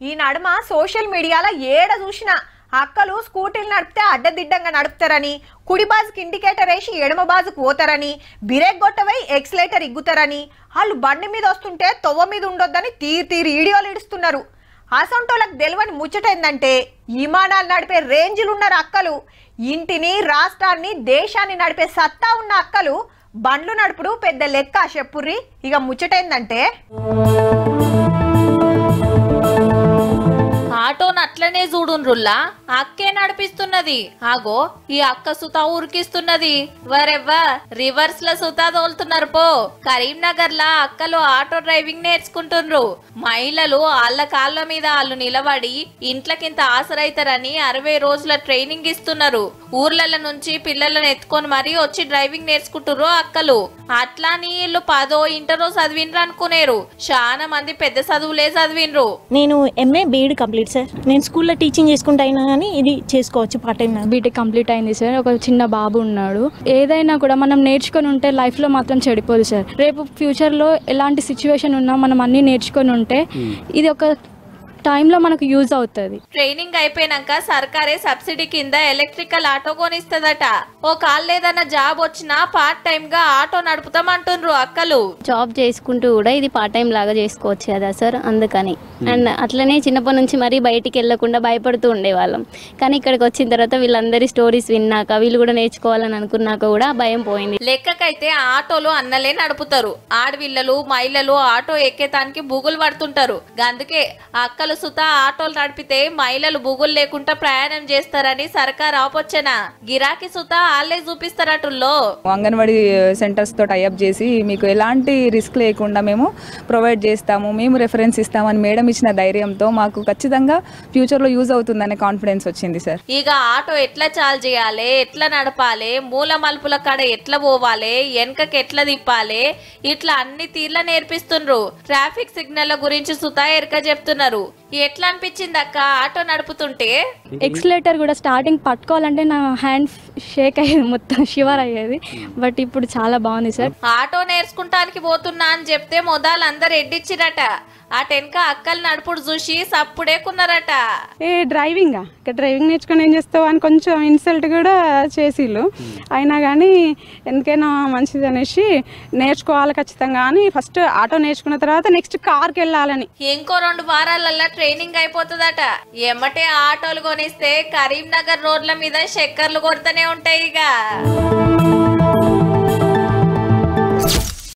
ఈ నడుమ సోషల్ మీడియాలో ఏడ చూసినా అక్కలు స్కూటీలు నడిపితే అడ్డదిడ్డంగా నడుపుతారని, కుడి బాజుకి ఇండికేటర్ వేసి ఎడమ బాజుకు పోతారని, బ్రేక్ కొట్టవై ఎక్సలేటర్ ఇగ్గుతారని, వాళ్ళు బండి మీద వస్తుంటే తొవ్వ మీద ఉండొద్దని తీరి వీడియోలు ఇడుస్తున్నారు. అసొంటోళ్ళకి తెలియని ముచ్చటేందంటే విమానాలు నడిపే రేంజ్లు ఉన్నారు అక్కలు. ఇంటిని, రాష్ట్రాన్ని, దేశాన్ని నడిపే సత్తా ఉన్న అక్కలు బండ్లు నడుపుడు పెద్ద లెక్క చెప్పుర్రి. ఇక ముచ్చటేందంటే ఆటోను అట్లనే చూడుండ్రుల్లా అక్కే నడిపిస్తున్నది. ఆగో ఈ అక్క సుతా ఉరికిస్తున్నది. వరెవ్వా రివర్స్ ల సుతా తోలుతున్నారు పో. కరీంనగర్ లా అక్కలు ఆటో డ్రైవింగ్ నేర్చుకుంటుండ్రు. మహిళలు ఆళ్ల కాళ్ళ మీద వాళ్ళు నిలబడి ఇంట్లకింత ఆసరైతారని 60 రోజుల ట్రైనింగ్ ఇస్తున్నారు. ఊర్ల నుంచి పిల్లలను ఎత్తుకొని మరీ వచ్చి డ్రైవింగ్ నేర్చుకుంటుర్రు అక్కలు. అట్లాని వీళ్ళు 10ో ఇంటరో చదివిండ్రు అనుకునేరు. చాలా మంది పెద్ద చదువులే చదివిండ్రు. నేను MA BEd కంప్లీట్ సార్. నేను స్కూల్లో టీచింగ్ చేసుకుంటా అయినా కానీ ఇది చేసుకోవచ్చు పార్ట్ టైం. బీటెక్ కంప్లీట్ అయింది సార్. ఒక చిన్న బాబు ఉన్నాడు. ఏదైనా కూడా మనం నేర్చుకొని ఉంటే లైఫ్లో మాత్రం చెడిపోదు సార్. రేపు ఫ్యూచర్లో ఎలాంటి సిచ్యువేషన్ ఉన్నా మనం అన్నీ నేర్చుకొని ఉంటే ఇది ఒక టైంలో మనకు యూజ్ అవుతుంది. ట్రైనింగ్ అయిపోయినాక సర్కారే సబ్సిడీ కింద ఎలక్ట్రికల్ ఆటో కొనిస్తదట. ఓ కాళ్ళు ఏదైనా జాబ్ వచ్చినా పార్ట్ టైం గా ఆటో నడుపుతామంటుండ్రు అక్కలు. జాబ్ చేసుకుంటూ కూడా ఇది పార్ట్ టైం లాగా చేసుకోవచ్చు కదా సార్. అందుకని అండ్ అట్లనే చిన్నప్పటి నుంచి మరీ బయటికి వెళ్లకుండా భయపడుతూ ఉండేవాళ్ళం. కానీ ఇక్కడికి వచ్చిన తర్వాత వీళ్ళందరి స్టోరీస్ విన్నాక వీళ్ళు కూడా నేర్చుకోవాలని అనుకున్నాక కూడా భయం పోయింది. లెక్కకైతే ఆటోలు అన్నలే నడుపుతారు. ఆడవిల్లలు మహిళలు ఆటో ఎక్కేతానికి బుగులు పడుతుంటారు. అందుకే అక్కలు సుతా ఆటోలు నడిపితే మహిళలు బుగులు లేకుండా ప్రయాణం చేస్తారని సర్కార్ ఆపొచ్చన. గిరాకీ సుతా ఆళ్లే చూపిస్తారటుల్లో. అంగన్వాడీ సెంటర్స్ తో టైఅప్ చేసి మీకు ఎలాంటి రిస్క్ లేకుండా మేము ప్రొవైడ్ చేస్తాము, మేము రెఫరెన్స్ ఇస్తామని మేడం ఇచ్చిన ధైర్యంతో మాకు ఖచ్చితంగా ఫ్యూచర్ లో యూజ్ అవుతుందనే కాన్ఫిడెన్స్ వచ్చింది సార్. ఇక ఆటో ఎట్లా చాలు చేయాలి, ఎట్లా నడపాలి, మూల మలుపుల కాడ ఎట్లా పోవాలి, వెనకకి ఎట్లా తిప్పాలి, ఇట్లా అన్ని తీర్ల నేర్పిస్తుండ్రు. ట్రాఫిక్ సిగ్నల్ గురించి సుతా ఎరక చెప్తున్నారు. ఎట్లా అనిపించింది అక్క ఆటో నడుపుతుంటే? ఎక్సలేటర్ కూడా స్టార్టింగ్ పట్టుకోవాలంటే నా హ్యాండ్ షేక్ అయ్యేది, మొత్తం షివర్ అయ్యేది. బట్ ఇప్పుడు చాలా బాగుంది సార్. ఆటో నేర్చుకుంటానికి పోతున్నా అని చెప్తే మొదలు అందరు ఎడ్డిచ్చిరట. అటెనక అక్కలు నడుపుడు చూసి సప్పుడేకున్నారట. డ్రైవింగ్ నేర్చుకుని ఏం చేస్తావు అని కొంచెం ఇన్సల్ట్ కూడా చేసిళ్ళు. అయినా కానీ ఎందుకైనా మంచిది అనేసి నేర్చుకోవాలి ఖచ్చితంగా అని ఫస్ట్ ఆటో నేర్చుకున్న తర్వాత నెక్స్ట్ కార్కి వెళ్ళాలని. ఇంకో 2 వారాలల్లా ట్రైనింగ్ అయిపోతుందట. ఎమ్మటే ఆటోలు కొనిస్తే కరీంనగర్ రోడ్ల మీద చక్కర్లు కొడుతూనే ఉంటాయి. ఇక